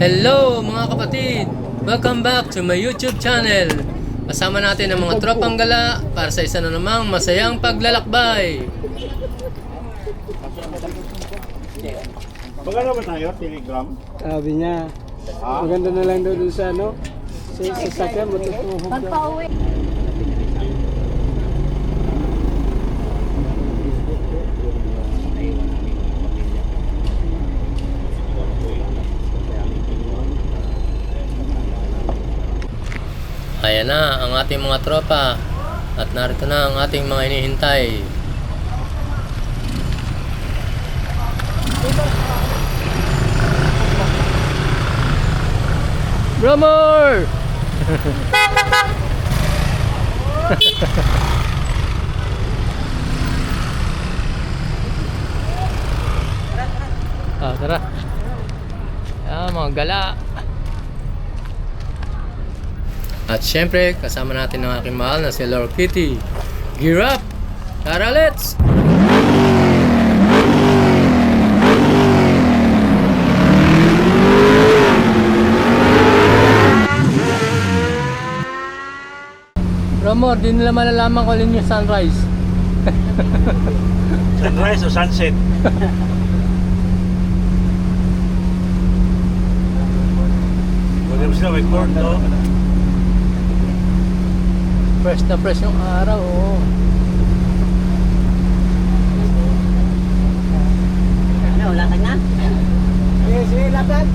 Hello mga kapatid! Welcome back to my YouTube channel. Kasama natin ang mga tropang gala para sa isa na namang masayang paglalakbay. Magkano ba tayo? Telegram? Sabi niya, maganda na lang daw doon sa ano, sa sasakyan, matutuhog daw. Pagpa-uwi. Ayan na ang ating mga tropa at narito na ang ating mga inihintay. Bromor! Tara. Mga gala. At syempre, kasama natin ang aking mahal na si Lord Kitty. Gear up! Tara, let's! Ramor, di nila malalaman kung alin yung sunrise. Sunrise o sunset? Wala mo sila may court, no? Fresh na fresh yung araw, oh. Ano, latag na? Sige, lapad.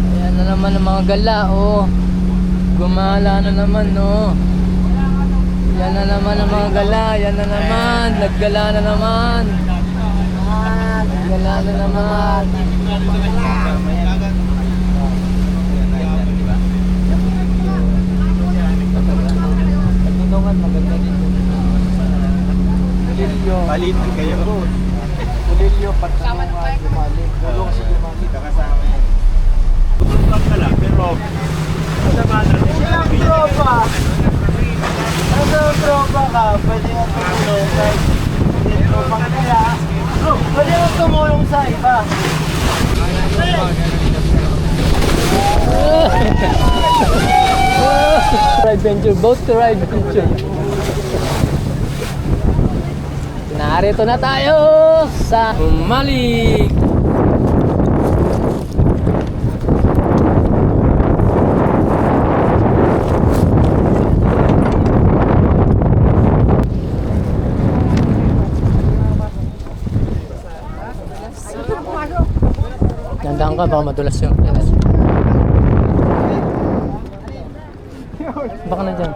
Ayan na naman ang mga gala, oh. Gumala na naman, no. Yan na naman ang mga gala. Yan na naman. Naggala na naman. Naggala na naman. Pagtulungan, maganda din. Kulilyo. Palitin kayo. Kulilyo, pagtulungan, lumalim. Tulong si lumalim. Kakasama yan. Tutulong ka lang, pero kasama natin. Ilang tropa? Nasa tropa ka, pwede mo tumulong kahit hindi tropa ka nila. Pwede mo tumulong sa iba. Ride venture, boat to ride venture. Narito na tayo sa Malik. Gandaan ka, baka madulas yung baka na dyan.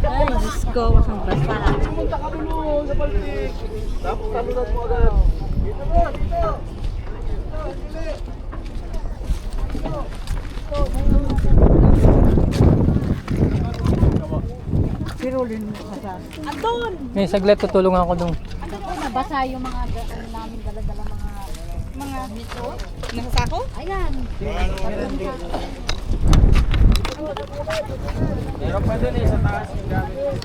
Ay, Diyos ko, masang basta. Pumunta ka dulu sa Baltic. Tapos talunod mo agad. Dito mo, dito. Pirulin mo sa Andun! May saglit, tutulungan ko dun. Andun po, nabasa yung mga ano namin dala-dala mga nito. Nasa sako? Ayan. Meron pa dun sa taas yung gamit.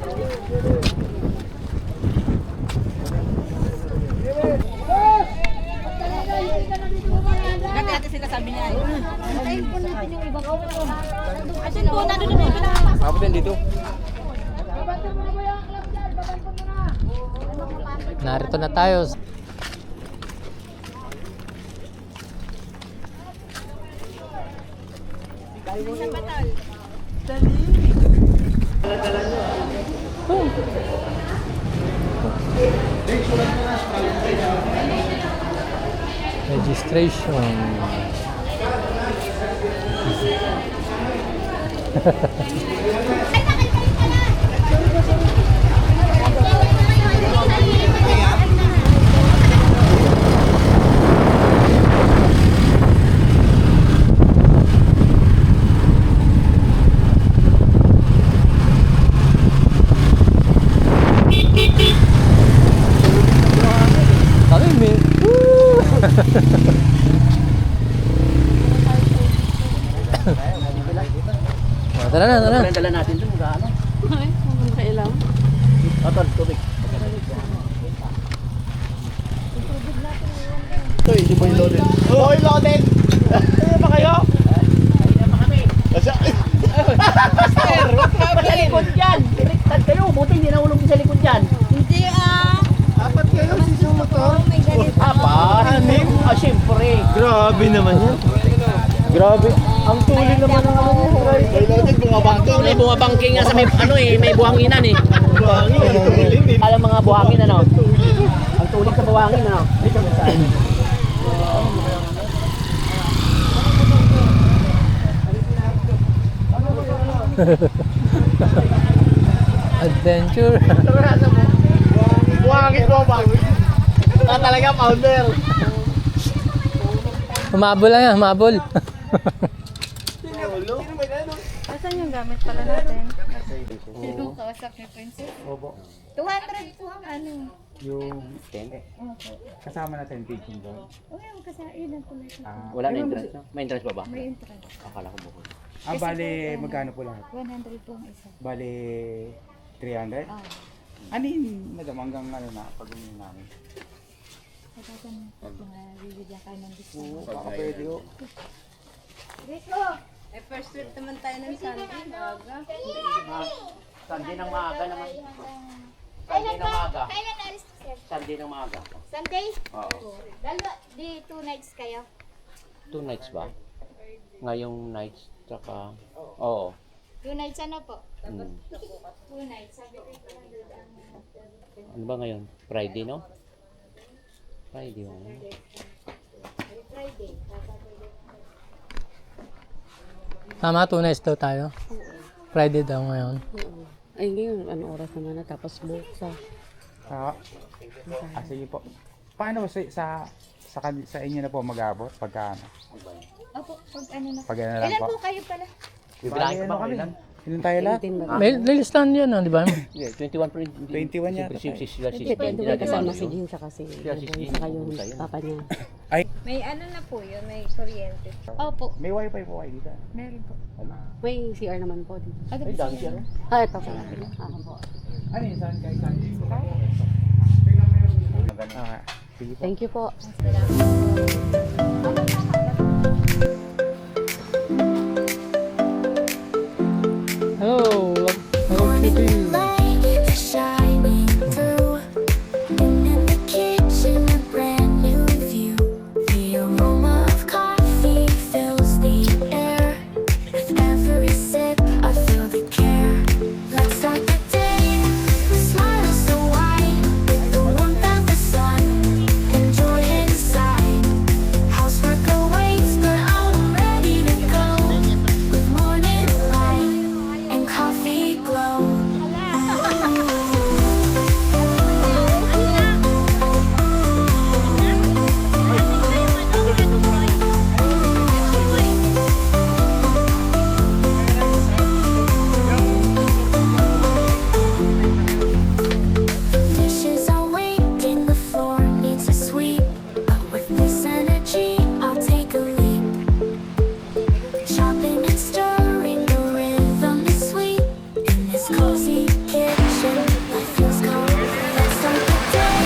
Dati sila sabi niya. Antayin po natin yung ibang auto. Asin po, nandun na yung pinaka. Abutin dito. Narito na tayo. Registration. Tara na, tara. Dala natin doon, gaano. Ay, huwag kailang. Oton, tubig. Ito, hindi po yung loaded. Oh, yung loaded! Ano ba kayo? Ayun pa kami. Master, sa likod dyan. Direktad kayo, buti hindi nahulog sa likod dyan. Hindi Apat kayo, si motor. may ganito. Apat? Siyempre. Grabe naman yan. Grabe. Ang tuloy naman ng ano mo. May loaded, bumabangking. May bumabangking nga sa may, ano eh, may buhanginan eh. Buhangin. Alam mga buhangin ano. Ang tulig sa buhangin ano. Adventure. Buhangin ko ba? Talaga powder. Humabol lang yan, humabol. Asan yung gamit pala natin? Yung kawasak ni Princess? Opo. 200 po ang ano. Yung tent, kasama na tent pitching doon. Okay, magkasain na po natin. Wala na entrance no? May entrance ba ba? May entrance. Akala ko bukod. Bale, magkano po lahat? 100 po ang isa. Bale, 300? Ah, Ano yun, madam, hanggang ano na, pag uminom namin? pagkakan mga bibigyan kayo ng discount. Baka pwede ho. Dito! Eh, first trip naman tayo ng Sunday, maaga. Sunday ng maaga naman. Sunday ng maaga. Kailan alis to, sir? Sunday ng maaga. Sunday? Oo. Dalawa, di 2 nights kayo? 2 nights ba? Ngayong nights, tsaka... Oo. 2 nights ano po? Hmm. 2 nights. Sabi ko ito lang Ano ba ngayon? Friday, no? Friday, ano? Friday. Tama, 2 nights daw tayo. Friday daw ngayon. Ay, ngayon, ano oras naman na tapos bukas. Sige po. Paano sa inyo na po mag-abot? Pagka ano? Opo, pag ano na. Pag ano lang Ilan po? po kayo pala? Bibilahin ko Ano ba kami? kailan? Ilan tayo lahat? May listahan yan, di ba? Yeah, 21 pa rin. 21 yata Siyempre, tayo. Depende ba kasama si Jean tsaka si Yeah, si Boy Jean. saka yung papa niya. May ano na po yun, may kuryente. Opo, May wifi po kayo dito. Meron po. May CR naman po dito. ano Ay, po dami siya? siya. Ito sa akin. Po. Ano yun? Saan kayo? Saan? Okay. Sige po. Thank you po. Hello. Hello, Kitty. Light shining through, and in the kitchen a brand new view. The aroma of coffee fills the air. With every sip, I feel the care. Let's start the day with smiles so wide, with the warmth of the sun and joy inside. Housework awaits, but I'm ready to go. With morning light and coffee glow. Dishes are waking, the floor needs a sweep. But with this energy, I'll take a leap. Chopping and stirring, the rhythm is sweet. In this cozy kitchen, life feels calm. Let's start the day.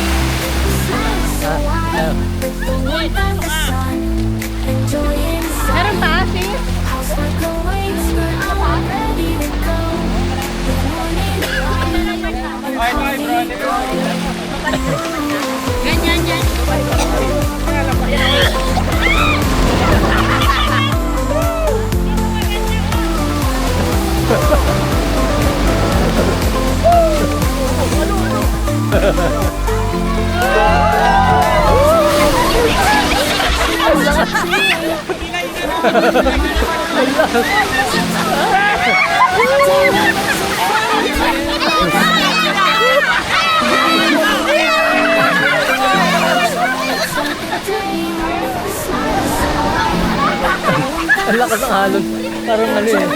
Smiles so wide, with the warmth of the sun and joy inside. Meron pa, sis? Housework awaits, but I'm ready to go. Good morning, Ganyan yan. Ang lakas ng halog. Parang ano eh.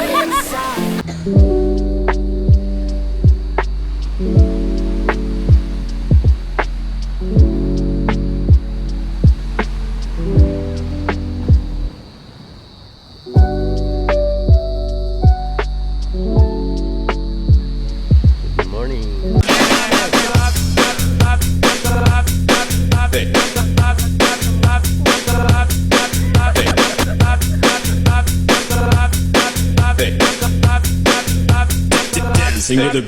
Dancing with the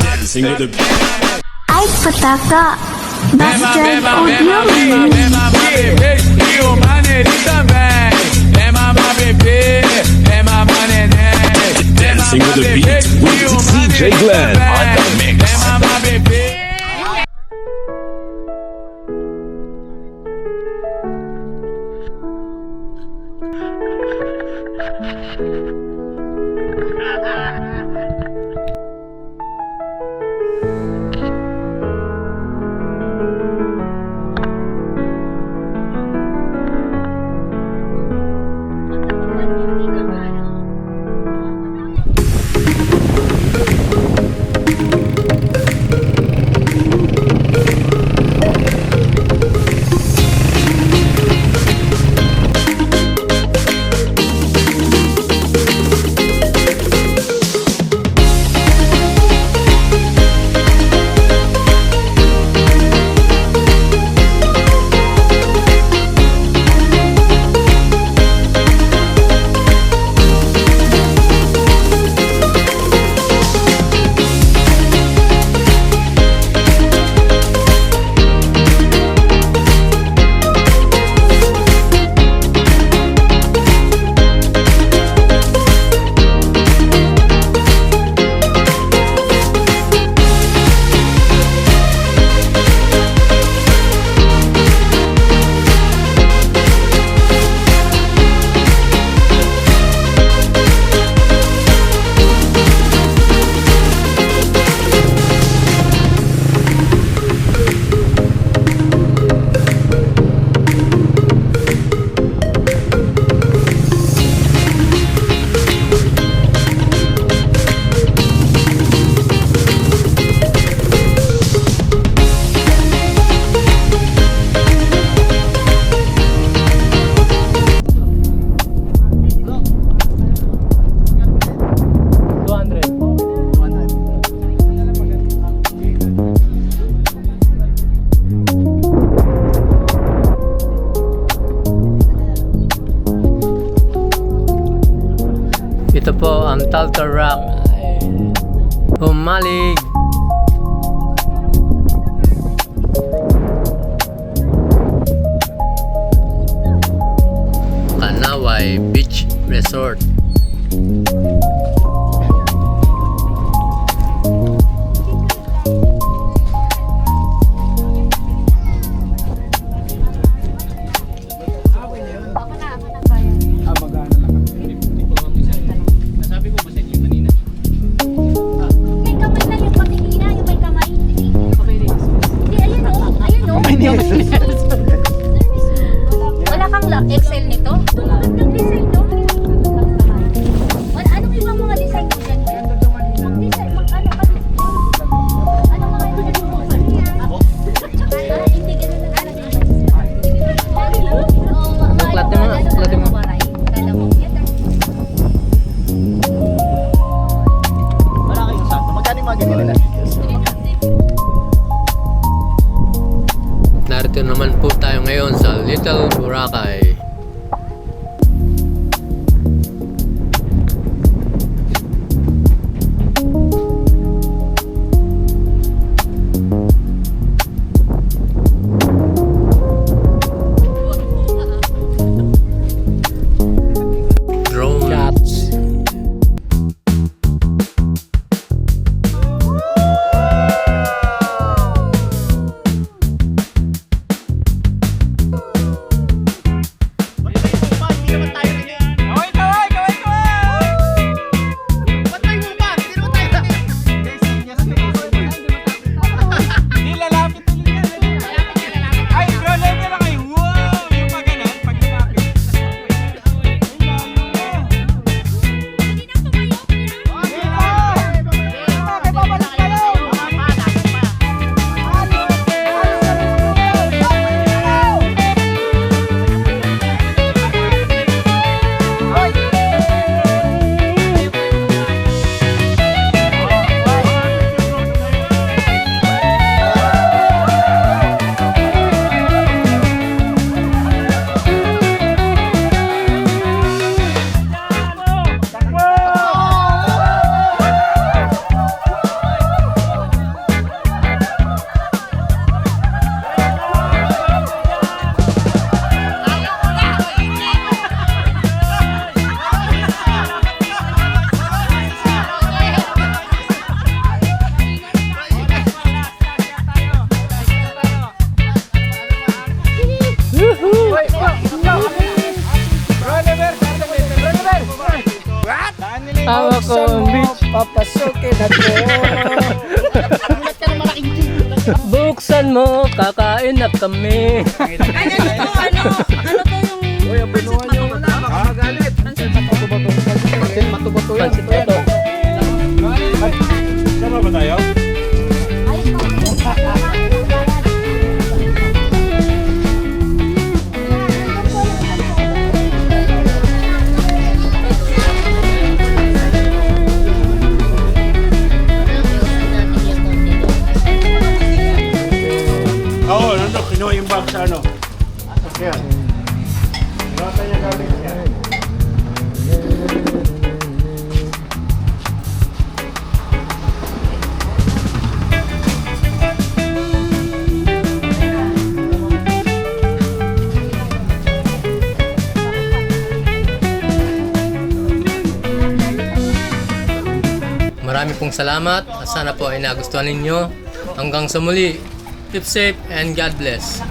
Dancing with the Ay Pataka, Bastard Audio. Dancing with the beat with CJ Glenn on the mix. Ito po ang Talta Rock. Humalig. Kanaway Beach Resort. May kamay lang yung patingina, yung may kamay. Hindi, ayun o. Ayun o. Wala kang Excel nito? Tulad ng Excel, no? Bacon Beach. Papasukin ako. Buksan mo, kakain na kami. Ay, ano to? Ano to yung... Pansin matubato yan. Pansit ito. Sama ba tayo? Oo, nandun. Kinuha yung bag sa ano. Yan. Nilata niya galing yan. Marami pong salamat at sana po ay nagustuhan ninyo. Hanggang sa muli, keep safe and God bless.